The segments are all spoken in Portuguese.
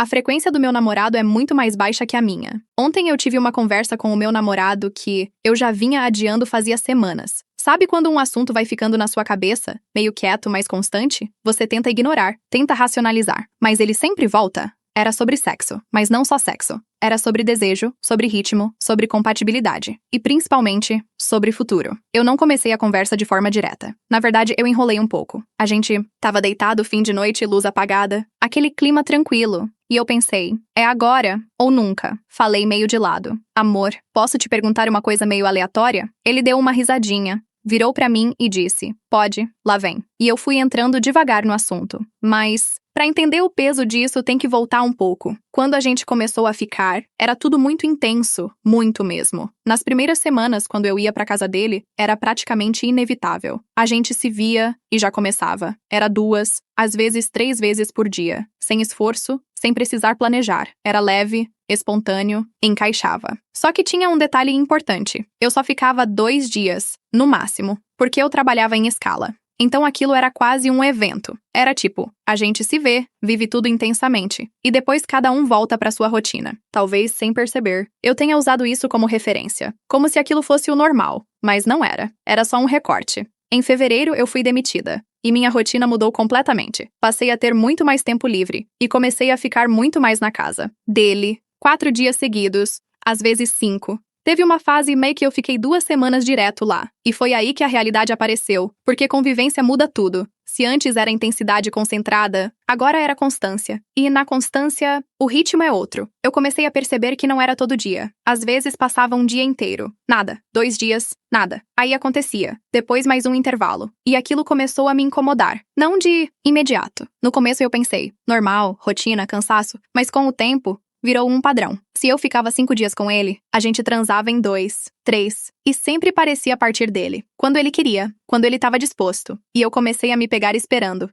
A frequência do meu namorado é muito mais baixa que a minha. Ontem eu tive uma conversa com o meu namorado que eu já vinha adiando fazia semanas. Sabe quando um assunto vai ficando na sua cabeça, meio quieto, mas constante? Você tenta ignorar, tenta racionalizar, mas ele sempre volta. Era sobre sexo, mas não só sexo. Era sobre desejo, sobre ritmo, sobre compatibilidade. E principalmente, sobre futuro. Eu não comecei a conversa de forma direta. Na verdade, eu enrolei um pouco. A gente tava deitado, fim de noite, luz apagada. Aquele clima tranquilo. E eu pensei, é agora ou nunca? Falei meio de lado. Amor, posso te perguntar uma coisa meio aleatória? Ele deu uma risadinha. Virou pra mim e disse, pode, lá vem. E eu fui entrando devagar no assunto. Mas, pra entender o peso disso, tem que voltar um pouco. Quando a gente começou a ficar, era tudo muito intenso, muito mesmo. Nas primeiras semanas, quando eu ia pra casa dele, era praticamente inevitável. A gente se via e já começava. Era 2, às vezes 3 vezes por dia. Sem esforço, sem precisar planejar. Era leve, espontâneo, encaixava. Só que tinha um detalhe importante. Eu só ficava 2 dias, no máximo, porque eu trabalhava em escala. Então aquilo era quase um evento. Era tipo, a gente se vê, vive tudo intensamente, e depois cada um volta pra sua rotina. Talvez sem perceber. Eu tenha usado isso como referência, como se aquilo fosse o normal, mas não era. Era só um recorte. Em fevereiro eu fui demitida. E minha rotina mudou completamente. Passei a ter muito mais tempo livre, e comecei a ficar muito mais na casa. Dele, 4 dias seguidos, às vezes 5. Teve uma fase meio que eu fiquei 2 semanas direto lá. E foi aí que a realidade apareceu, porque convivência muda tudo. Se antes era intensidade concentrada, agora era constância. E na constância, o ritmo é outro. Eu comecei a perceber que não era todo dia. Às vezes passava um dia inteiro. Nada. 2 dias. Nada. Aí acontecia. Depois mais um intervalo. E aquilo começou a me incomodar. Não de imediato. No começo eu pensei, normal, rotina, cansaço. Mas com o tempo, virou um padrão. Se eu ficava 5 dias com ele, a gente transava em 2, 3, e sempre parecia partir dele. Quando ele queria, quando ele estava disposto. E eu comecei a me pegar esperando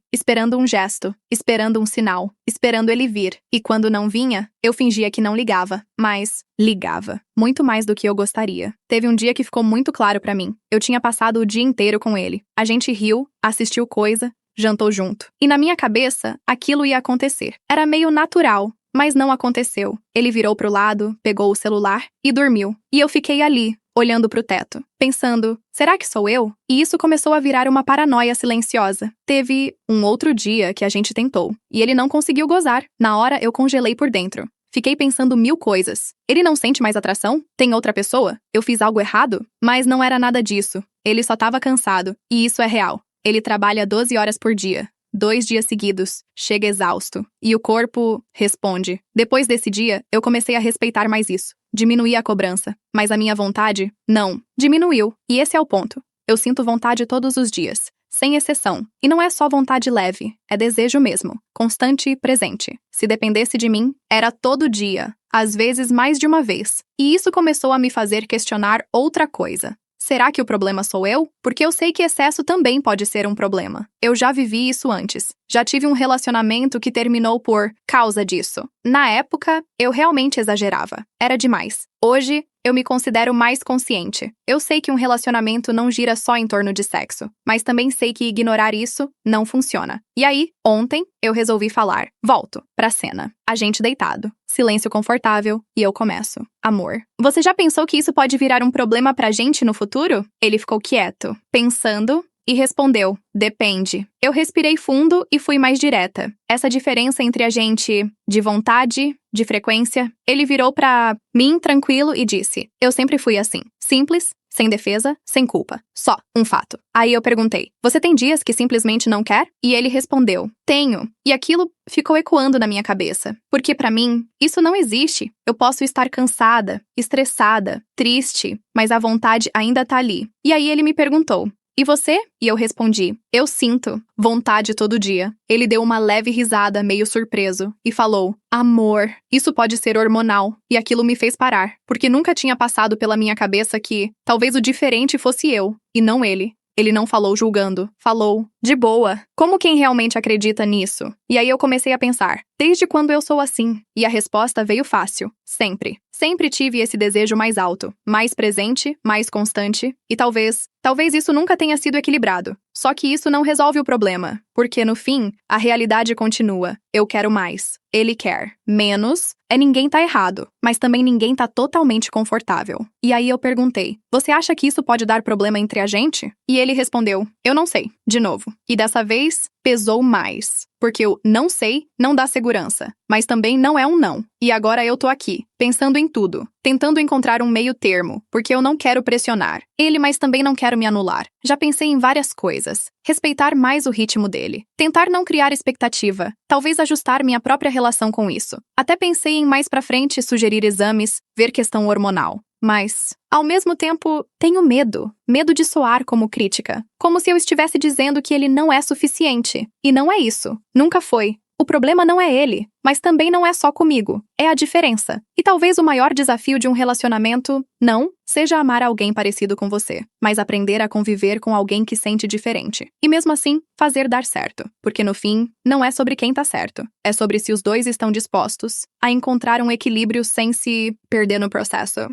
um gesto, esperando um sinal, esperando ele vir. E quando não vinha, eu fingia que não ligava, mas ligava. Muito mais do que eu gostaria. Teve um dia que ficou muito claro pra mim. Eu tinha passado o dia inteiro com ele. A gente riu, assistiu coisa, jantou junto. E na minha cabeça, aquilo ia acontecer. Era meio natural. Mas não aconteceu. Ele virou pro lado, pegou o celular e dormiu. E eu fiquei ali, olhando pro teto, pensando, será que sou eu? E isso começou a virar uma paranoia silenciosa. Teve um outro dia que a gente tentou, e ele não conseguiu gozar. Na hora, eu congelei por dentro. Fiquei pensando 1000 coisas. Ele não sente mais atração? Tem outra pessoa? Eu fiz algo errado? Mas não era nada disso. Ele só tava cansado. E isso é real. Ele trabalha 12 horas por dia. 2 dias seguidos, chega exausto. E o corpo responde. Depois desse dia, eu comecei a respeitar mais isso. Diminuí a cobrança. Mas a minha vontade, não. Diminuiu. E esse é o ponto. Eu sinto vontade todos os dias. Sem exceção. E não é só vontade leve. É desejo mesmo. Constante e presente. Se dependesse de mim, era todo dia. Às vezes mais de uma vez. E isso começou a me fazer questionar outra coisa. Será que o problema sou eu? Porque eu sei que excesso também pode ser um problema. Eu já vivi isso antes. Já tive um relacionamento que terminou por causa disso. Na época, eu realmente exagerava. Era demais. Hoje, eu me considero mais consciente. Eu sei que um relacionamento não gira só em torno de sexo, mas também sei que ignorar isso não funciona. E aí, ontem, eu resolvi falar. Volto pra cena. A gente deitado. Silêncio confortável e eu começo. Amor, você já pensou que isso pode virar um problema pra gente no futuro? Ele ficou quieto, pensando e respondeu, depende. Eu respirei fundo e fui mais direta. Essa diferença entre a gente de vontade, de frequência, ele virou pra mim tranquilo e disse, eu sempre fui assim, simples, sem defesa, sem culpa. Só, um fato. Aí eu perguntei, você tem dias que simplesmente não quer? E ele respondeu, tenho. E aquilo ficou ecoando na minha cabeça. Porque pra mim, isso não existe. Eu posso estar cansada, estressada, triste, mas a vontade ainda tá ali. E aí ele me perguntou, e você? E eu respondi, eu sinto vontade todo dia. Ele deu uma leve risada, meio surpreso, e falou, amor, isso pode ser hormonal. E aquilo me fez parar, porque nunca tinha passado pela minha cabeça que talvez o diferente fosse eu, e não ele. Ele não falou julgando, falou, De boa. Como quem realmente acredita nisso? E aí eu comecei a pensar, desde quando eu sou assim? E a resposta veio fácil. Sempre. Sempre tive esse desejo mais alto, mais presente, mais constante, e talvez isso nunca tenha sido equilibrado. Só que isso não resolve o problema, porque no fim, a realidade continua. Eu quero mais. Ele quer menos. Ninguém tá errado, mas também ninguém tá totalmente confortável. E aí eu perguntei, você acha que isso pode dar problema entre a gente? E ele respondeu, eu não sei, de novo. E dessa vez, pesou mais. Porque o não sei não dá segurança, mas também não é um não. E agora eu tô aqui, pensando em tudo, tentando encontrar um meio termo, porque eu não quero pressionar ele, mas também não quero me anular. Já pensei em várias coisas. Respeitar mais o ritmo dele. Tentar não criar expectativa. Talvez ajustar minha própria relação com isso. Até pensei em mais pra frente sugerir exames, ver questão hormonal. Mas, ao mesmo tempo, tenho medo. Medo de soar como crítica. Como se eu estivesse dizendo que ele não é suficiente. E não é isso. Nunca foi. O problema não é ele, mas também não é só comigo. É a diferença. E talvez o maior desafio de um relacionamento, não, seja amar alguém parecido com você, mas aprender a conviver com alguém que sente diferente. E mesmo assim, fazer dar certo. Porque no fim, não é sobre quem tá certo. É sobre se os dois estão dispostos a encontrar um equilíbrio sem se perder no processo.